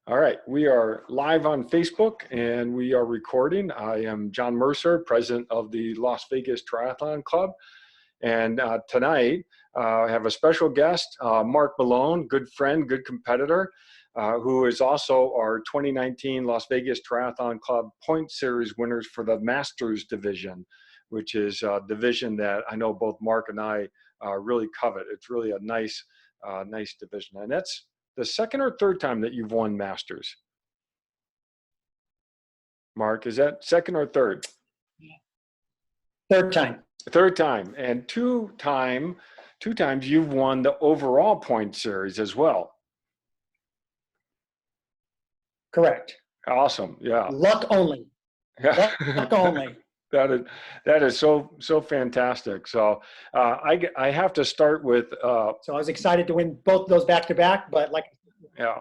All right, we are live on Facebook and we are recording. I am John Mercer, president of the Las Vegas Triathlon Club. And tonight I have a special guest, Mark Malone, good friend, good competitor, who is also our 2019 Las Vegas Triathlon Club Point Series winners for the Masters division, which is a division that I know both Mark and I really covet. It's really a nice division. And that's the second or third time that you've won Masters. Mark, is that second or third? Third time. Third time, and two times you've won the overall point series as well. Correct. Awesome. Yeah. Luck only. Yeah. Luck only. That is so fantastic. So I have to start with. So I was excited to win both of those back to back, but yeah,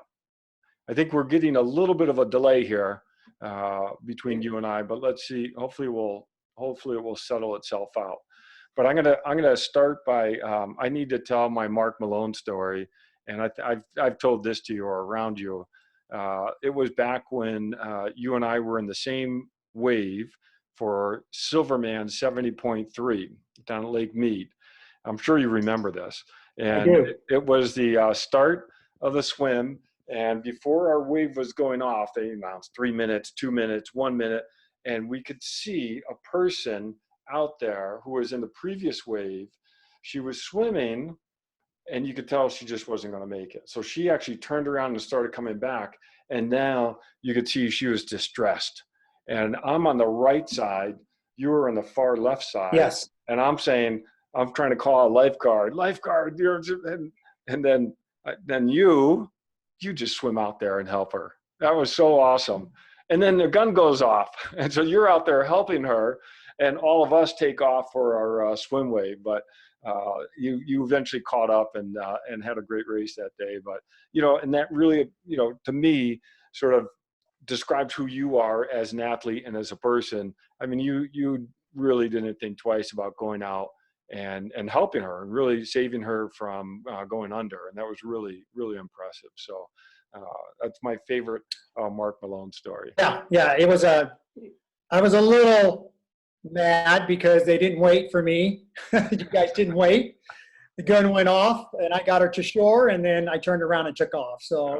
I think we're getting a little bit of a delay here between you and I, but let's see. Hopefully it will settle itself out. But I'm gonna start by I need to tell my Mark Malone story, and I've told this to you or around you. It was back when you and I were in the same wave for Silverman 70.3 down at Lake Mead. I'm sure you remember this. And it was the start of the swim. And before our wave was going off, they announced 3 minutes, 2 minutes, 1 minute. And we could see a person out there who was in the previous wave. She was swimming and you could tell she just wasn't going to make it. So she actually turned around and started coming back. And now you could see she was distressed. And I'm on the right side, you were on the far left side. Yes. And I'm saying, I'm trying to call a lifeguard, and then you just swim out there and help her. That was so awesome. And then the gun goes off. And so you're out there helping her, and all of us take off for our swim wave. But you eventually caught up and had a great race that day. But, and that really, to me, sort of describes who you are as an athlete and as a person. I mean, you really didn't think twice about going out and helping her and really saving her from going under. And that was really, really impressive. So that's my favorite Mark Malone story. Yeah. I was a little mad because they didn't wait for me. You guys didn't wait. The gun went off and I got her to shore, and then I turned around and took off. So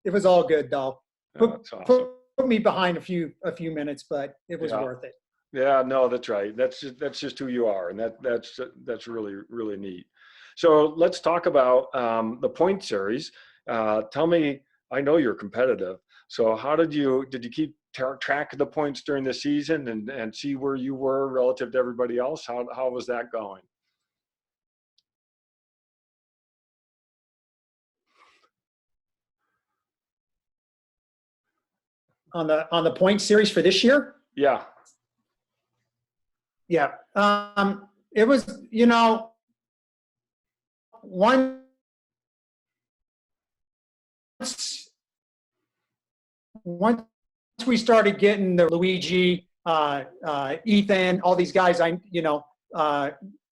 it was all good though. Put me behind a few minutes, but it was worth it. Yeah, no, that's right. That's just who you are, and that's really, really neat. So let's talk about the point series. Tell me, I know you're competitive. So how did you keep track of the points during the season and see where you were relative to everybody else? How was that going? On the point series for this year? Yeah. Yeah. It was, once we started getting the Luigi, Ethan, all these guys,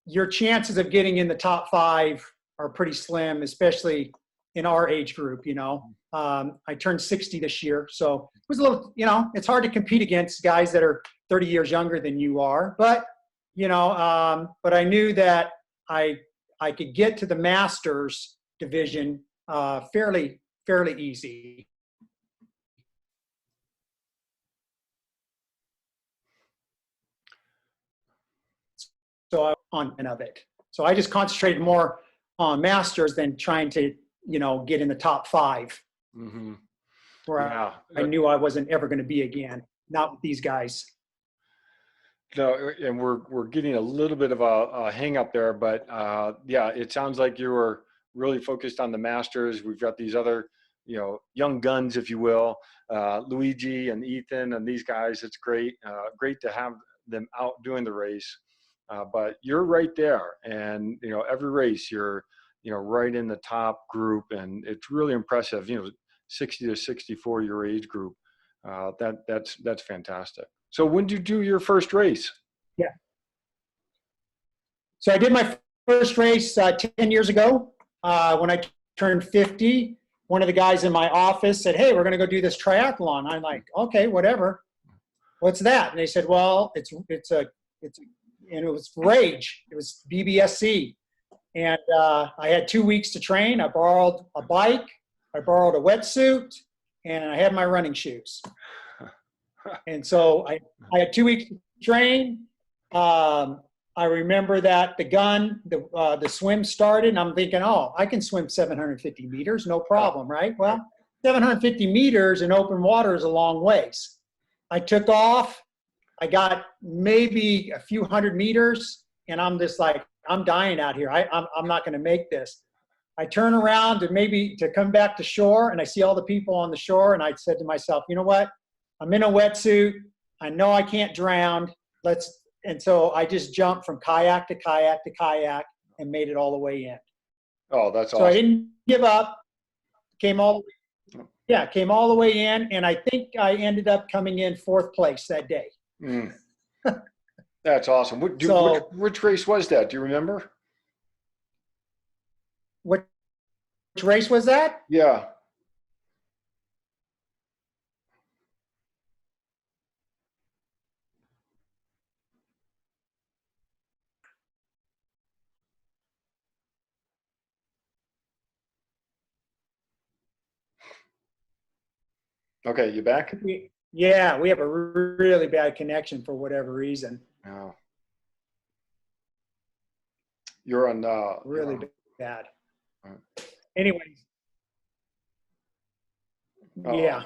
your chances of getting in the top 5 are pretty slim, especially in our age group. I turned 60 this year, so it was a little, it's hard to compete against guys that are 30 years younger than you are, but but I knew that I could get to the Masters division fairly easy. So of it. So I just concentrated more on Masters than trying to, get in the top 5. Mm-hmm. Where I knew I wasn't ever going to be again. Not with these guys. No, and we're getting a little bit of a hang up there, but it sounds like you were really focused on the Masters. We've got these other, young guns, if you will, Luigi and Ethan and these guys. It's great to have them out doing the race. But you're right there, and every race you're right in the top group, and it's really impressive. 60 to 64 your age group. That's fantastic. So when did you do your first race? Yeah. So I did my first race 10 years ago when I turned 50, one of the guys in my office said, "Hey, we're going to go do this triathlon." I'm like, "Okay, whatever. What's that?" And they said, "Well, and it was Rage. It was BBSC. And I had 2 weeks to train. I borrowed a bike, I borrowed a wetsuit, and I had my running shoes. And so I had 2 weeks to train. I remember that the swim started, and I'm thinking, oh, I can swim 750 meters, no problem, right? Well, 750 meters in open water is a long ways. I took off. I got maybe a few hundred meters, and I'm just like, I'm dying out here. I'm not going to make this. I turn around to come back to shore, and I see all the people on the shore, and I said to myself, you know what? I'm in a wetsuit. I know I can't drown. And so I just jumped from kayak to kayak to kayak and made it all the way in. Oh, that's awesome. So I didn't give up. Came all the way in, and I think I ended up coming in 4th place that day. Mm. That's awesome. Which race was that? Do you remember? Which race was that? Yeah. Okay, you back? Yeah, we have a really bad connection for whatever reason. Oh. You're on really bad. Anyways. Yeah.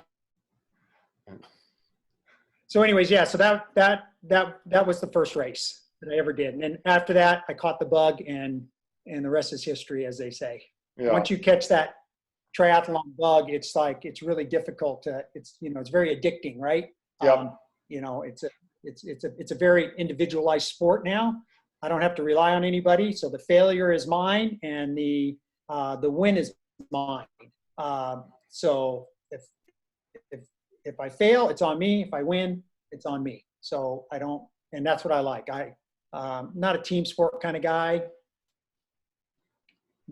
So anyways, yeah, so that was the first race that I ever did. And then after that, I caught the bug, and the rest is history, as they say. Yeah. Once you catch that triathlon bug, it's really difficult it's very addicting, right? Yeah. It's a very individualized sport now. I don't have to rely on anybody. So the failure is mine, and the win is mine. So if I fail, it's on me. If I win, it's on me. So and that's what I like. Not a team sport kind of guy,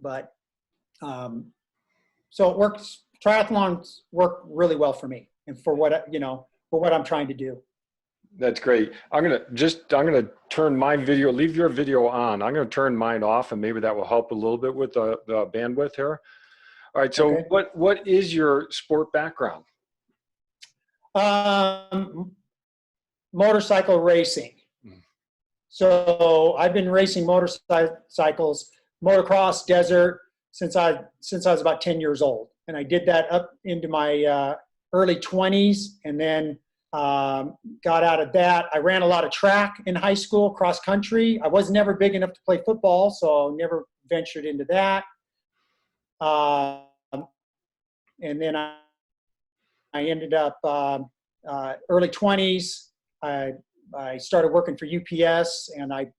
but so it works. Triathlons work really well for me, and for what I'm trying to do. That's great. I'm gonna turn my video. Leave your video on. I'm gonna turn mine off, and maybe that will help a little bit with the bandwidth here. All right. So, okay. What is your sport background? Motorcycle racing. So I've been racing motorcycles, motocross, desert since I was about 10 years old, and I did that up into my early 20s, and then got out of that. I ran a lot of track in high school, cross country. I was never big enough to play football, so never ventured into that. And then I ended up early 20s. I started working for UPS, and I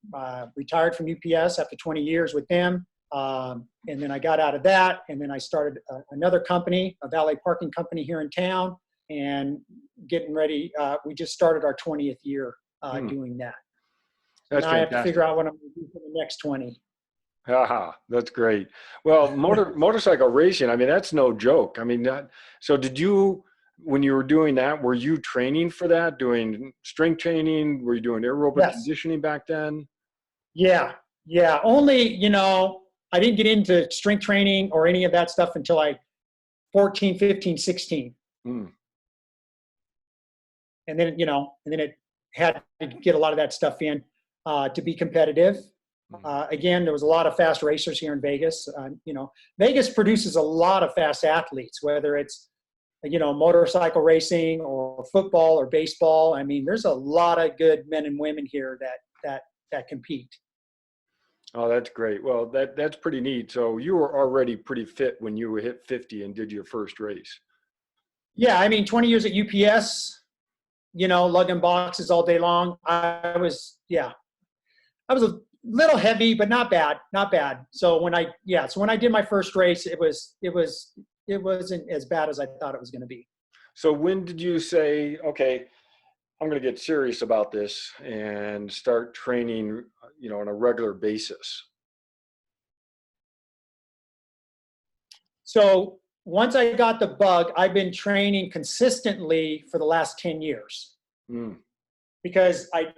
retired from UPS after 20 years with them. And then I got out of that, and then I started another company, a valet parking company here in town, and getting ready. We just started our 20th year doing that. That's now I have to figure out what I'm going to do for the next 20. Haha, that's great. Well, motorcycle racing, I mean, that's no joke. I mean, so when you were doing that, were you training for that, doing strength training? Were you doing aerobic conditioning back then? Yeah. Only, I didn't get into strength training or any of that stuff until 14, 15, 16. And then, it had to get a lot of that stuff in to be competitive. Again, there was a lot of fast racers here in Vegas. Vegas produces a lot of fast athletes, whether it's, motorcycle racing or football or baseball. I mean, there's a lot of good men and women here that compete. Oh, that's great. Well, that's pretty neat. So you were already pretty fit when you hit 50 and did your first race. Yeah, I mean, 20 years at UPS, lugging boxes all day long. I was a little heavy, but not bad. So when I did my first race, it wasn't as bad as I thought it was going to be. So when did you say, okay, I'm going to get serious about this and start training, on a regular basis? So once I got the bug, I've been training consistently for the last 10 years Mm. because I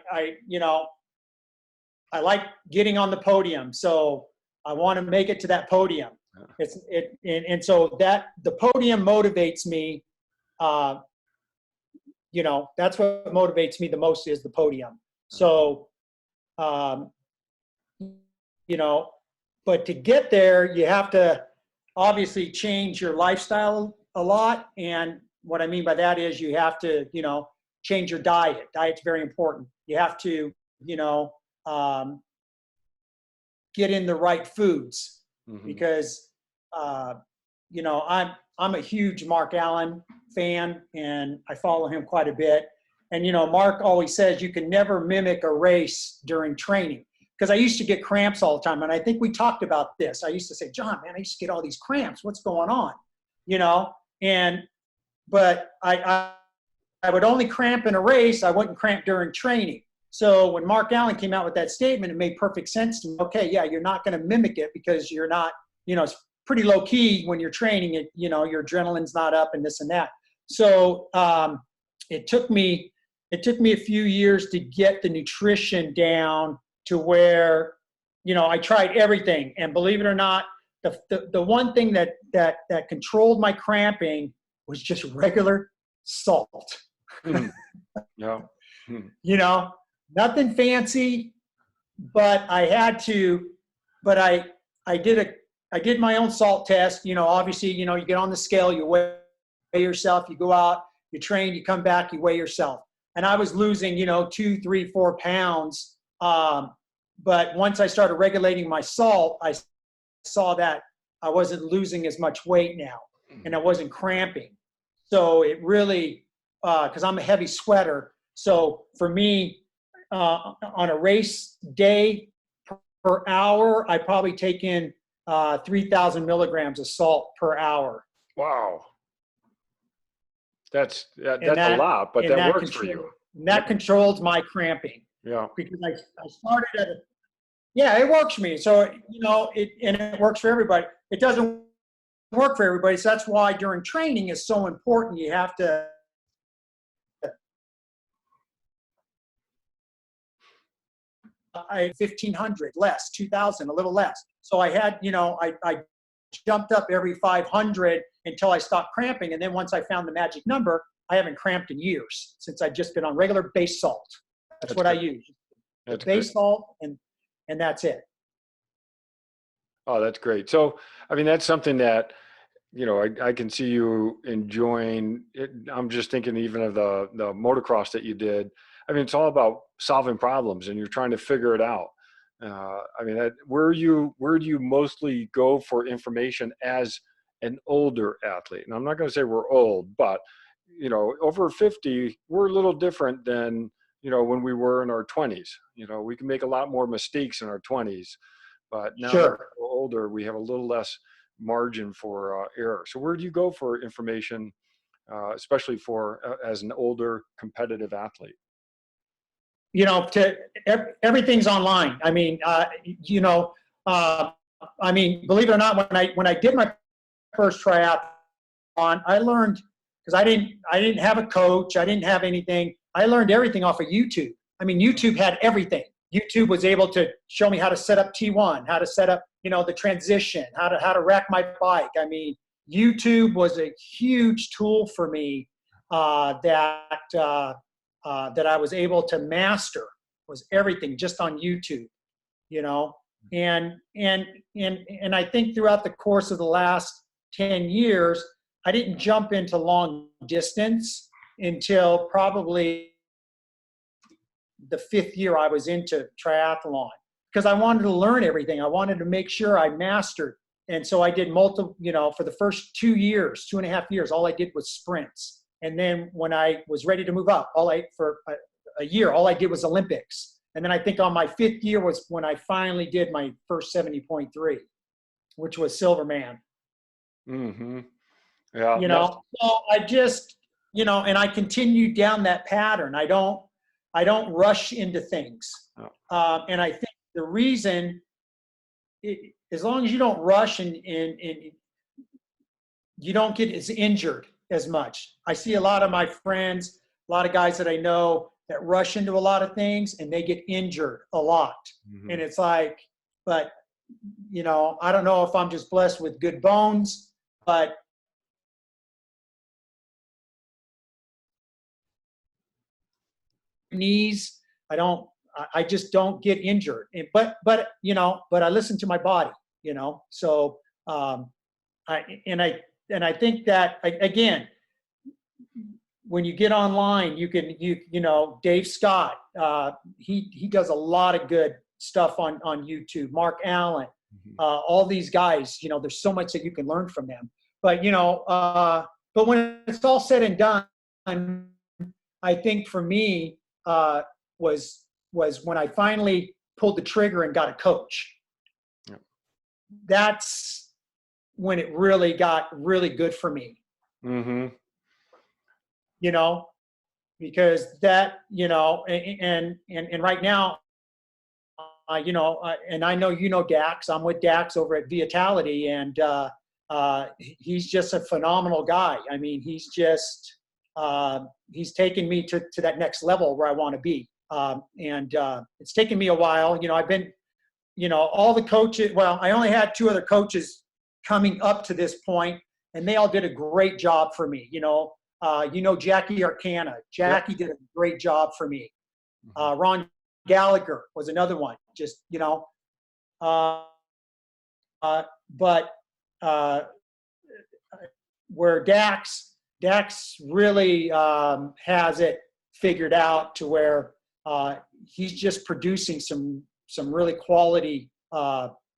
like getting on the podium. So I want to make it to that podium. And so that the podium motivates me. Uh, that's what motivates me the most is the podium. So, um, you know, but to get there, you have to obviously change your lifestyle a lot. And what I mean by that is you have to, change your diet. Diet's very important. You have to, you know, um, get in the right foods because, I'm a huge Mark Allen fan and I follow him quite a bit. And, Mark always says you can never mimic a race during training. Because I used to get cramps all the time. And I think we talked about this. I used to say, John, man, I used to get all these cramps. What's going on? But I would only cramp in a race. I wouldn't cramp during training. So when Mark Allen came out with that statement, it made perfect sense to me. Okay, yeah, you're not going to mimic it because you're not, it's pretty low key when you're training it, your adrenaline's not up and this and that. So it took me a few years to get the nutrition down to where, I tried everything. And believe it or not, the one thing that controlled my cramping was just regular salt. Mm. Yeah. Mm. Nothing fancy, but I had to, but I did my own salt test. Obviously, you get on the scale, you weigh yourself, you go out, you train, you come back, you weigh yourself. And I was losing, 2, 3, 4 pounds. But once I started regulating my salt, I saw that I wasn't losing as much weight now and I wasn't cramping. So it really, because I'm a heavy sweater. So for me, on a race day per hour, I probably take in 3,000 milligrams of salt per hour. Wow. That's a lot, but that works for you. And that controls my cramping. Yeah. Because I started at it works for me. So, it works for everybody. It doesn't work for everybody. So that's why during training is so important. You have to, 1,500 less, 2,000, a little less. So I had, I jumped up every 500 until I stopped cramping. And then once I found the magic number, I haven't cramped in years since I've just been on regular base salt. That's what I use. That's base salt and that's it. Oh, that's great. So, I mean, that's something that, I can see you enjoying it. I'm just thinking even of the motocross that you did. I mean, it's all about solving problems and you're trying to figure it out. I mean, where do you mostly go for information as an older athlete? And I'm not going to say we're old, but, over 50, we're a little different than, when we were in our 20s. We can make a lot more mistakes in our 20s, but now that we're older, we have a little less margin for error. So where do you go for information, especially as an older competitive athlete? Everything's online. I mean, believe it or not, when I did my first triathlon, I learned because I didn't have a coach, I didn't have anything. I learned everything off of YouTube. I mean, YouTube had everything. YouTube was able to show me how to set up T1, how to set up, the transition, how to rack my bike. I mean, YouTube was a huge tool for me that I was able to master. Was everything just on YouTube, and I think throughout the course of the last 10 years, I didn't jump into long distance until probably the 5th year I was into triathlon because I wanted to learn everything. I wanted to make sure I mastered. And so I did multiple, for the first 2.5 years, all I did was sprints. And then when I was ready to move up, for a year, all I did was Olympics. And then I think on my 5th year was when I finally did my first 70.3, which was Silverman. Mm-hmm. Yeah. So I just, and I continued down that pattern. I don't rush into things. Oh. And I think the reason, as long as you don't rush and you don't get as injured as much. I see a lot of my friends, a lot of guys that I know that rush into a lot of things and they get injured a lot. Mm-hmm. And it's like, but I don't know if I'm just blessed with good bones, but knees, I just don't get injured. But I listen to my body, so I think that, again, when you get online, you can, Dave Scott, he does a lot of good stuff on YouTube. Mark Allen, all these guys, there's so much that you can learn from them. But but when it's all said and done, I think for me was when I finally pulled the trigger and got a coach. Yep. That's when it really got really good for me. Mm-hmm. Because that, and right now, and I know Dax. I'm with Dax over at Vitality, and he's just a phenomenal guy. I mean, he's taken me to that next level where I want to be. And it's taken me a while. I've been, all the coaches. Well, I only had 2 other coaches coming up to this point, and they all did a great job for me. Jackie Arcana. Jackie did a great job for me. Ron Gallagher was another one. Just, but where Dax really has it figured out to where he's just producing some really quality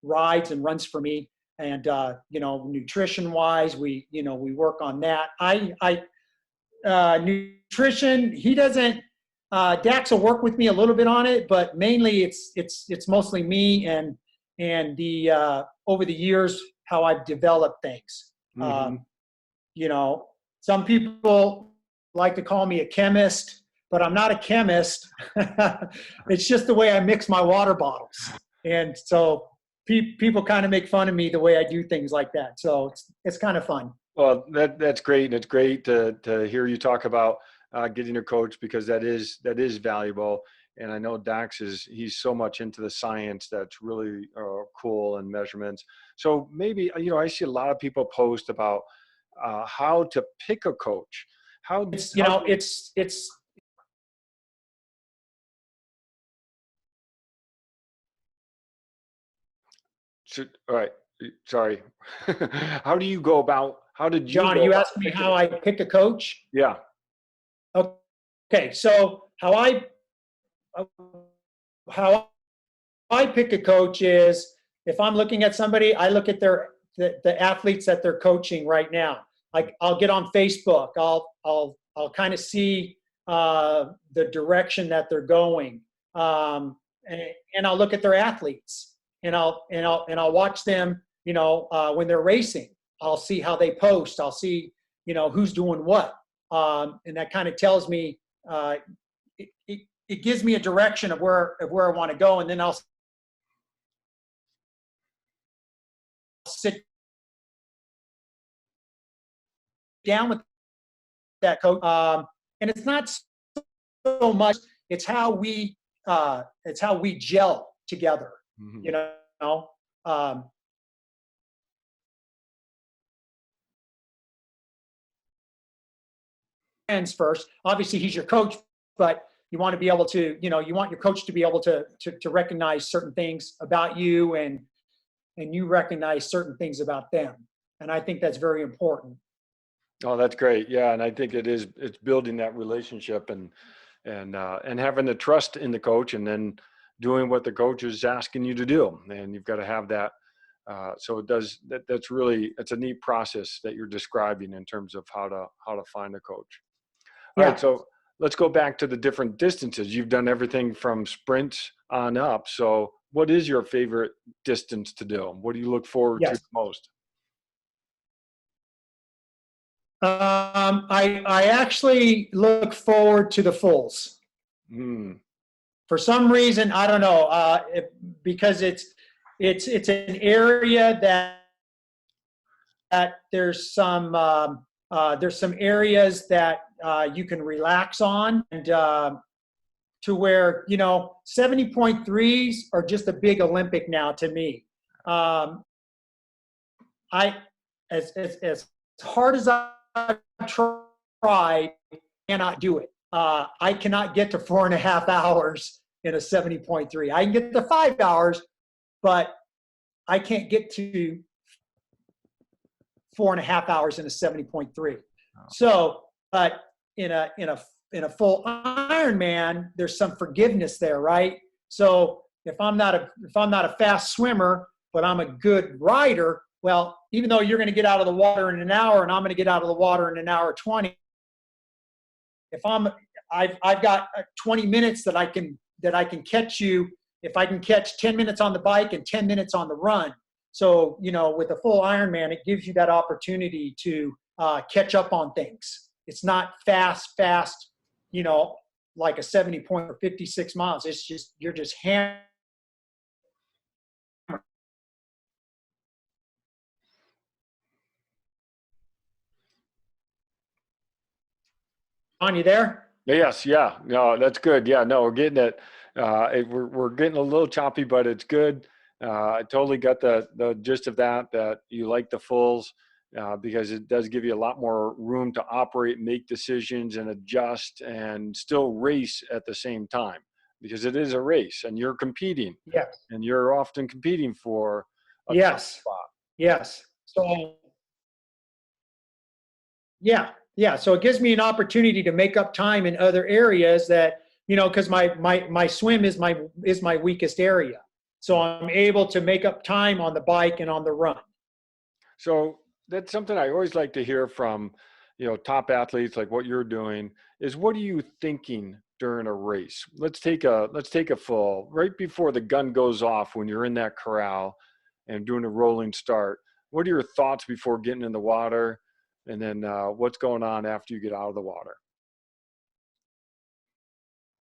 rides and runs for me. And nutrition wise, we work on that. Nutrition, he doesn't. Dax will work with me a little bit on it, but mainly it's mostly me and the over the years how I've developed things. Mm-hmm. Some people like to call me a chemist, but I'm not a chemist. It's just the way I mix my water bottles, and so people kind of make fun of me the way I do things like that. So it's kind of fun. Well, that's great, and it's great to hear you talk about getting a coach, because that is valuable. And I know Dax he's so much into the science that's really cool, and measurements. So maybe I see a lot of people post about how to pick a coach. It's all right. Sorry. How do you go about? How did you? John, go you about asked me how I pick a coach. Yeah. Okay, so how I pick a coach is, if I'm looking at somebody, I look at the athletes that they're coaching right now. Like, I'll get on Facebook, I'll kind of see the direction that they're going, and I'll look at their athletes, and I'll watch them. When they're racing, I'll see how they post. I'll see who's doing what, and that kind of tells me. It gives me a direction of where I want to go, and then I'll sit down with that coach. And it's not so much; it's how we gel together. Mm-hmm. Friends first. Obviously, he's your coach, but you want to be able to, you want your coach to be able to recognize certain things about you, and you recognize certain things about them. And I think that's very important. Oh, that's great. Yeah, and I think it's building that relationship, and having the trust in the coach, and then doing what the coach is asking you to do. And you've got to have that. So it's a neat process that you're describing in terms of how to find a coach. All right, so let's go back to the different distances. You've done everything from sprints on up. So what is your favorite distance to do? What do you look forward to the most? I actually look forward to the fulls. For some reason, I don't know, because it's an area that there's some areas that you can relax on, and to where, 70.3s are just a big Olympic now to me. As hard as I try, I cannot do it. I cannot get to 4.5 hours in a 70.3. I can get to 5 hours, but I can't get to 4.5 hours in a 70.3. So, but in a full Ironman, there's some forgiveness there, right? So if I'm not a fast swimmer, but I'm a good rider, well, even though you're going to get out of the water in an hour and I'm going to get out of the water in an hour 20, if I've got 20 minutes that I can catch you, if I can catch 10 minutes on the bike and 10 minutes on the run. So, with a full Ironman, it gives you that opportunity to catch up on things. It's not fast, like a 70 point or 56 miles. It's just, you're just hammering. On you there? Yes, yeah, no, that's good. Yeah, no, we're getting it. We're getting a little choppy, but it's good. I totally got the gist of that you like the fulls because it does give you a lot more room to operate, make decisions, and adjust, and still race at the same time, because it is a race and you're competing. Yes. And you're often competing for a top Yes. spot. Yes. So, yeah. So it gives me an opportunity to make up time in other areas that, because my swim is my weakest area. So I'm able to make up time on the bike and on the run. So that's something I always like to hear from, top athletes, like what you're doing, is what are you thinking during a race? Let's take a full right before the gun goes off, when you're in that corral and doing a rolling start. What are your thoughts before getting in the water? And then what's going on after you get out of the water?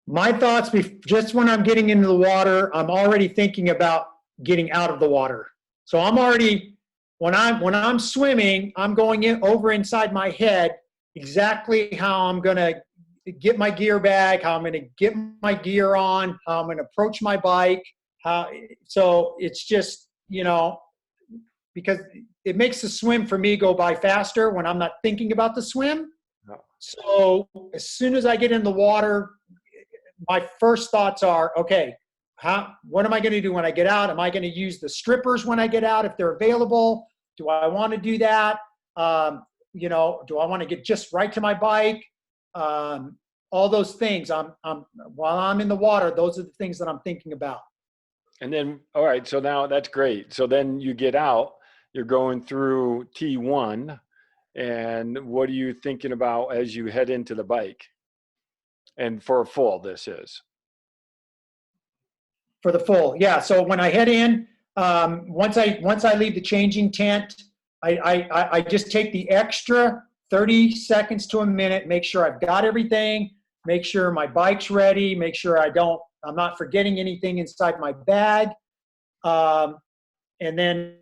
My thoughts, just when I'm getting into the water, I'm already thinking about getting out of the water. So I'm already, when I'm swimming, I'm going over inside my head exactly how I'm going to get my gear bag, how I'm going to get my gear on, how I'm going to approach my bike. So it's just, because it makes the swim for me go by faster when I'm not thinking about the swim. No. So as soon as I get in the water, my first thoughts are, okay, what am I going to do when I get out? Am I going to use the strippers when I get out if they're available? Do I want to do that? Do I want to get just right to my bike? All those things. While I'm in the water, those are the things that I'm thinking about. And then, all right, so now that's great. So then you get out, you're going through T1, and what are you thinking about as you head into the bike? And for a full, this is? For the full, yeah. So when I head in, once I leave the changing tent, I just take the extra 30 seconds to a minute, make sure I've got everything, make sure my bike's ready, make sure I'm not forgetting anything inside my bag. And then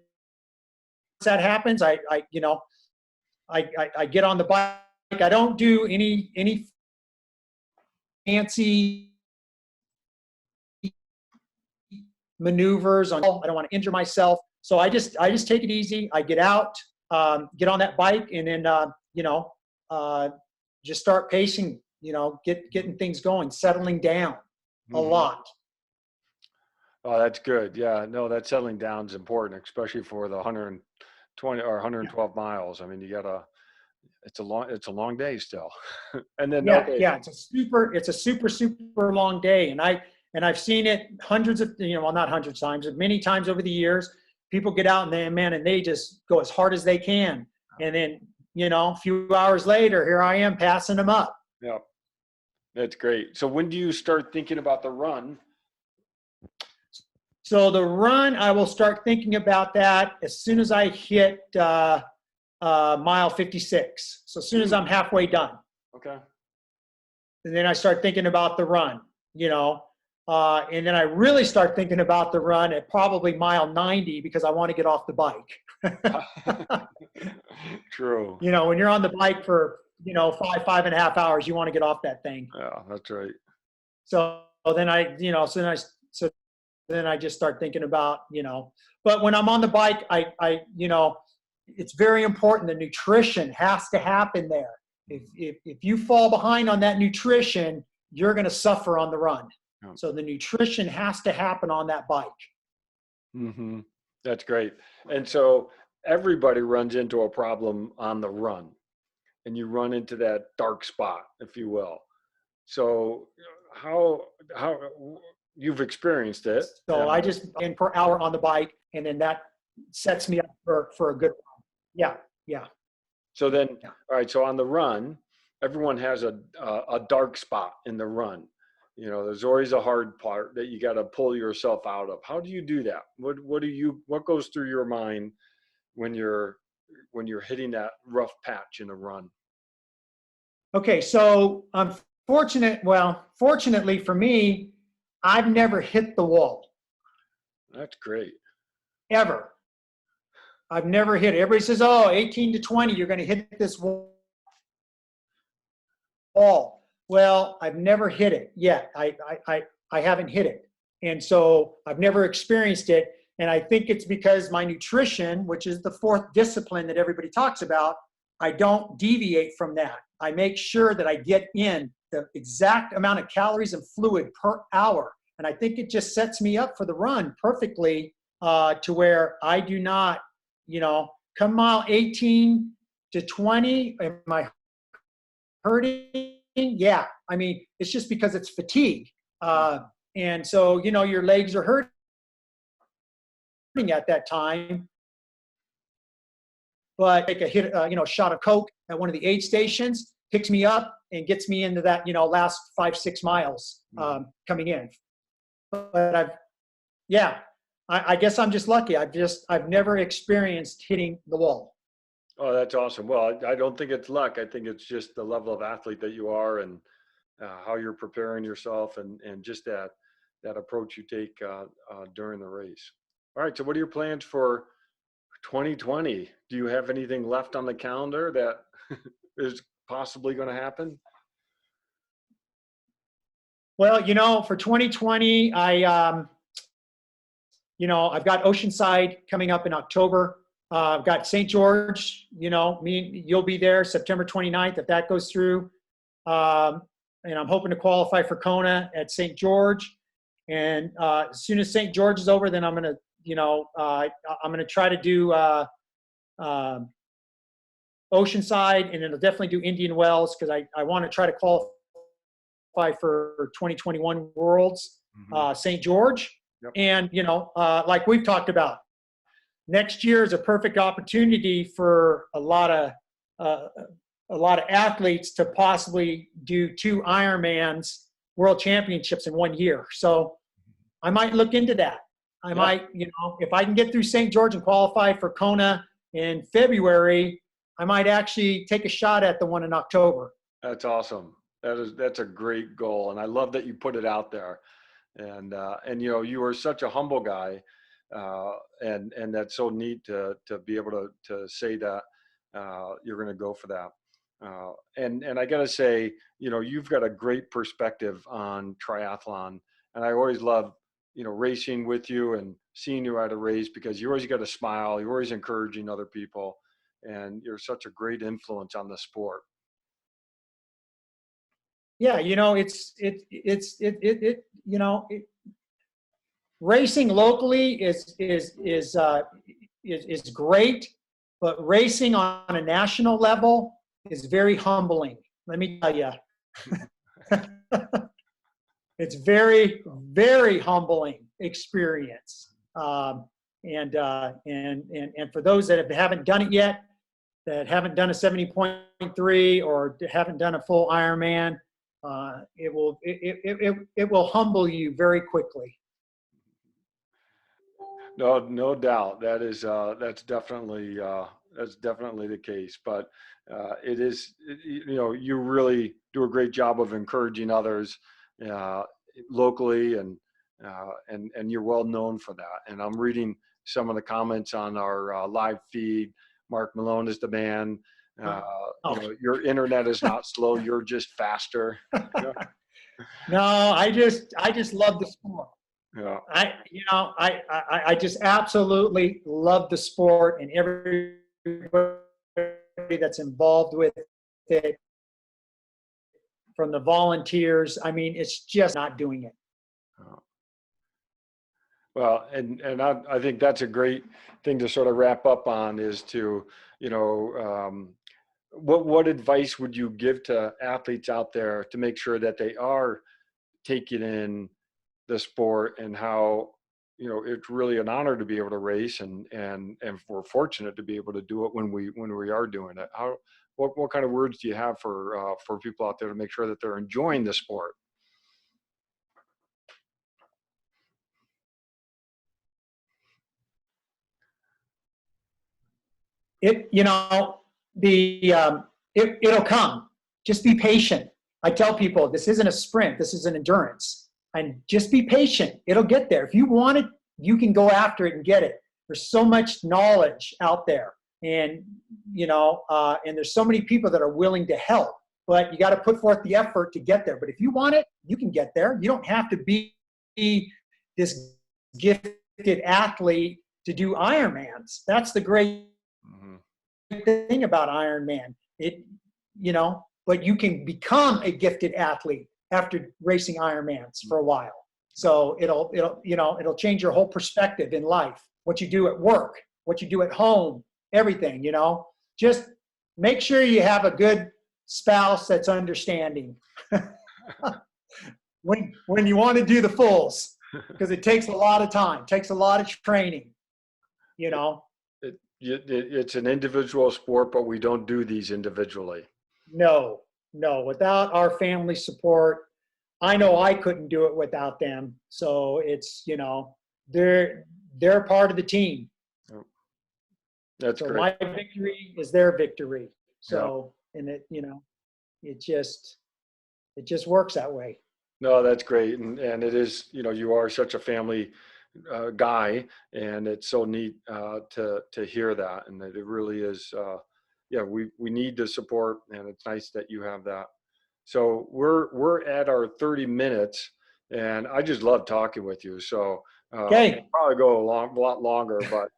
once that happens, I get on the bike. I don't do any fancy maneuvers I don't want to injure myself. So I just take it easy. I get out, get on that bike, and then, just start pacing, getting things going, settling down a lot. Oh, that's good. Yeah, no, that settling down is important, especially for the 120 or 112 miles. I mean, it's a long day still. And then, yeah, it's a super long day. And I've seen it hundreds of, not hundreds of times, but many times over the years. People get out and they just go as hard as they can. And then, a few hours later, here I am passing them up. Yeah, that's great. So when do you start thinking about the run? So the run, I will start thinking about that as soon as I hit mile 56. So as soon as I'm halfway done. Okay. And then I start thinking about the run, and then I really start thinking about the run at probably mile 90, because I want to get off the bike. True. You know, when you're on the bike for, you know, 5.5 hours, you want to get off that thing. Yeah, that's right. So then I, you know, so then I just start thinking about, you know, but when I'm on the bike, you know, it's very important. The nutrition has to happen there. If you fall behind on that nutrition, you're going to suffer on the run. Yeah. So the nutrition has to happen on that bike. Mm-hmm. That's great. And so everybody runs into a problem on the run, and you run into that dark spot, if you will. So how how you've experienced it? So I just in per hour on the bike, and then that sets me up for a good run. Yeah, yeah, So then, yeah. all right. So on the run, everyone has a dark spot in the run. You know, there's always a hard part that you got to pull yourself out of. How do you do that? What goes through your mind when you're hitting that rough patch in a run? Okay, so fortunately for me, I've never hit the wall That's great. ever. I've never hit it. Everybody says, "Oh, 18 to 20, you're going to hit this wall." Well, I've never hit it yet. I haven't hit it, and so I've never experienced it. And I think it's because my nutrition, which is the fourth discipline that everybody talks about, I don't deviate from that. I make sure that I get in the exact amount of calories and fluid per hour. And I think it just sets me up for the run perfectly, to where I do not, you know, come mile 18 to 20, am I hurting? Yeah. I mean, it's just because it's fatigue. And so, you know, your legs are hurting at that time, but take a hit, you know, shot of Coke at one of the aid stations, picks me up and gets me into that, you know, last 5, 6 miles coming in. But yeah, I guess I'm just lucky. I've never experienced hitting the wall. Oh, that's awesome. Well, I don't think it's luck. I think it's just the level of athlete that you are, and how you're preparing yourself, and just that approach you take during the race. All right. So, what are your plans for 2020? Do you have anything left on the calendar that is possibly going to happen? Well, you know, for 2020, you know, I've got Oceanside coming up in October. I've got St. George, you know, you'll be there September 29th if that goes through. And I'm hoping to qualify for Kona at St. George. And as soon as St. George is over, then I'm going to, you know, I'm going to try to do Oceanside, and then I'll definitely do Indian Wells, because I want to try to qualify for 2021 Worlds, St. George. Yep. And, you know, like we've talked about, next year is a perfect opportunity for a lot of athletes to possibly do 2 Ironmans World Championships in 1 year. So I might look into that. I might, you know, if I can get through St. George and qualify for Kona in February, I might actually take a shot at the one in October. That's awesome. That's a great goal, and I love that you put it out there. And you know, you are such a humble guy, and that's so neat to be able to say that you're going to go for that. And I got to say, you know, you've got a great perspective on triathlon, and I always love, you know, racing with you and seeing you at a race, because you always got a smile. You're always encouraging other people, and you're such a great influence on the sport. Yeah, you know, you know, racing locally is great, but racing on a national level is very humbling. Let me tell you, it's very, very humbling experience. And for those that haven't done it yet, that haven't done a 70.3 or haven't done a full Ironman, it will humble you very quickly. No, no doubt. That's definitely the case. But you know, you really do a great job of encouraging others uh, locally, and you're well known for that. And I'm reading some of the comments on our live feed. Mark Malone is the man. Oh. Your internet is not slow. You're just faster. No, I just love the sport. Yeah. I just absolutely love the sport and everybody that's involved with it, from the volunteers. I mean, it's just not doing it. Well, and I think that's a great thing to sort of wrap up on is to, what advice would you give to athletes out there to make sure that they are taking in the sport, and how, it's really an honor to be able to race, and we're fortunate to be able to do it when we are doing it. What kind of words do you have for people out there to make sure that they're enjoying the sport? It'll come. Just be patient. I tell people this isn't a sprint. This is an endurance. And just be patient. It'll get there. If you want it, you can go after it and get it. There's so much knowledge out there, and and there's so many people that are willing to help. But you got to put forth the effort to get there. But if you want it, you can get there. You don't have to be this gifted athlete to do Ironmans. That's the great thing about Ironman. But you can become a gifted athlete after racing Ironmans for a while. So it'll change your whole perspective in life. What you do at work, what you do at home, everything. Just make sure you have a good spouse that's understanding when you want to do the fulls, because it takes a lot of time, takes a lot of training. It's an individual sport, but we don't do these individually. No. Without our family support, I know I couldn't do it without them. So it's, they're part of the team. That's so great. My victory is their victory. So, and it just works that way. No, that's great. And it is, you are such a family guy, and it's so neat to hear that. And that it really is, we need the support, and it's nice that you have that. So we're at our 30 minutes, and I just love talking with you. So Okay. we'll probably go a lot longer, but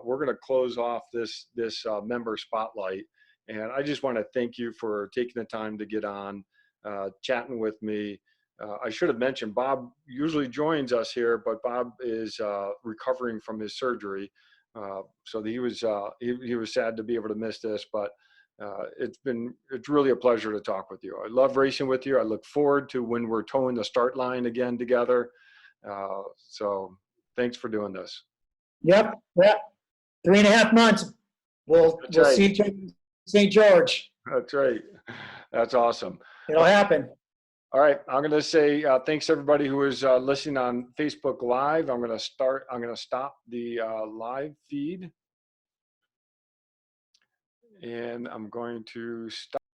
we're going to close off this member spotlight. And I just want to thank you for taking the time to get on, chatting with me. I should have mentioned Bob usually joins us here, but Bob is recovering from his surgery. So he was sad to be able to miss this, but it's really a pleasure to talk with you. I love racing with you. I look forward to when we're towing the start line again together. So thanks for doing this. Yep. 3.5 months. We'll see each other in St. George. That's right. That's awesome. It'll happen. All right. I'm going to say thanks everybody who is listening on Facebook Live. I'm going to stop the live feed. And I'm going to stop.